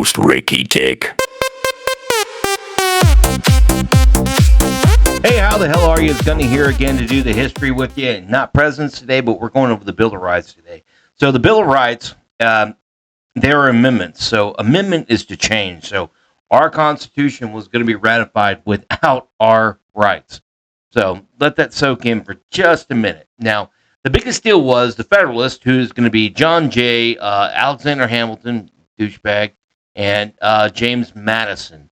host, Ricky Tick. Hey, how the hell are you? It's Gunny here again to do the history with you. Not presidents today, but we're going over the Bill of Rights today. So the Bill of Rights, there are amendments. So amendment is to change. So our Constitution was going to be ratified without our rights. So let that soak in for just a minute. Now, the biggest deal was the Federalist, who's going to be John Jay, Alexander Hamilton, douchebag, and James Madison.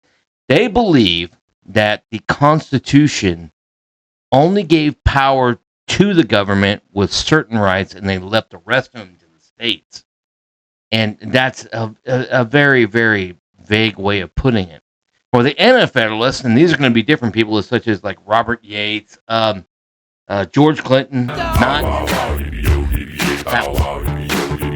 They believe that the Constitution only gave power to the government with certain rights, and they left the rest of them to the states. And that's a very, very vague way of putting it. For the Anti-Federalists, and these are going to be different people, such as like Robert Yates, George Clinton, not that one.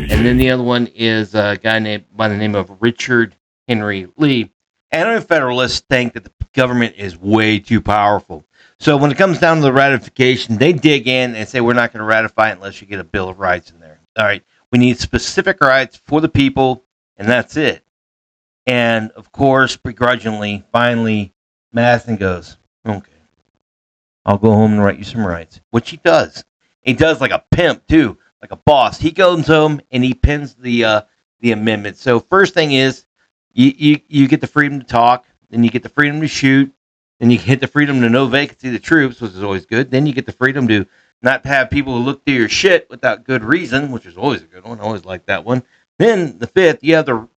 And then the other one is a guy named by the name of Richard Henry Lee. Anti-Federalists think that the government is way too powerful. So when it comes down to the ratification, they dig in and say, we're not going to ratify it unless you get a Bill of Rights in there. All right. We need specific rights for the people, and that's it. And, of course, begrudgingly, finally, Madison goes, okay, I'll go home and write you some rights, which he does. He does like a pimp, too, like a boss. He goes home and he pins the amendment. So first thing is, you get the freedom to talk, then you get the freedom to shoot, then you get the freedom to no vacancy of the troops, which is always good. Then you get the freedom to not have people who look through your shit without good reason, which is always a good one. I always like that one. Then the fifth, you have the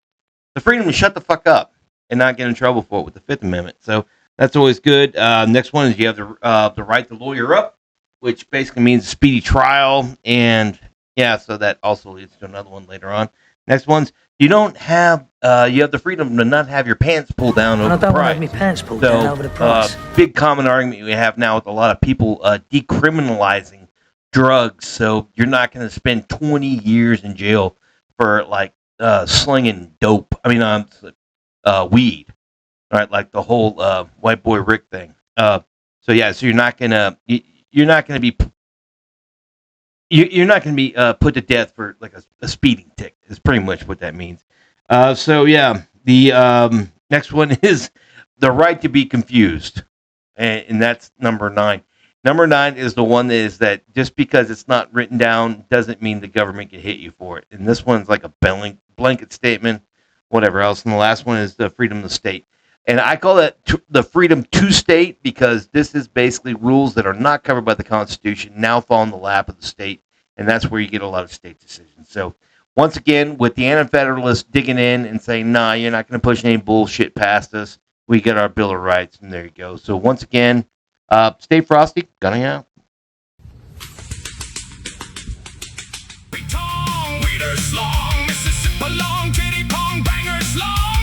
freedom to shut the fuck up and not get in trouble for it with the Fifth Amendment. So that's always good. Next one is you have the right to lawyer up, which basically means a speedy trial. And yeah, so that also leads to another one later on. Next one's you have the freedom to not have your pants pulled down over the price. I don't want to have my pants pulled down over the price. Big common argument we have now with a lot of people decriminalizing drugs. So you're not going to spend 20 years in jail for like slinging dope. I mean, weed. All right, like the whole white boy Rick thing. So you're not gonna be put to death for like a speeding tick. Is pretty much what that means. The next one is the right to be confused, and that's number 9. Number 9 is the one that is that just because it's not written down doesn't mean the government can hit you for it. And this one's like a blanket statement, whatever else. And the last one is the freedom of state. And I call that the freedom to state because this is basically rules that are not covered by the Constitution now fall in the lap of the state. And that's where you get a lot of state decisions. So once again, with the Anti-Federalists digging in and saying, nah, you're not going to push any bullshit past us, we get our Bill of Rights. And there you go. So once again, stay frosty. Gunning out. Mississippi long, titty pong bangers long.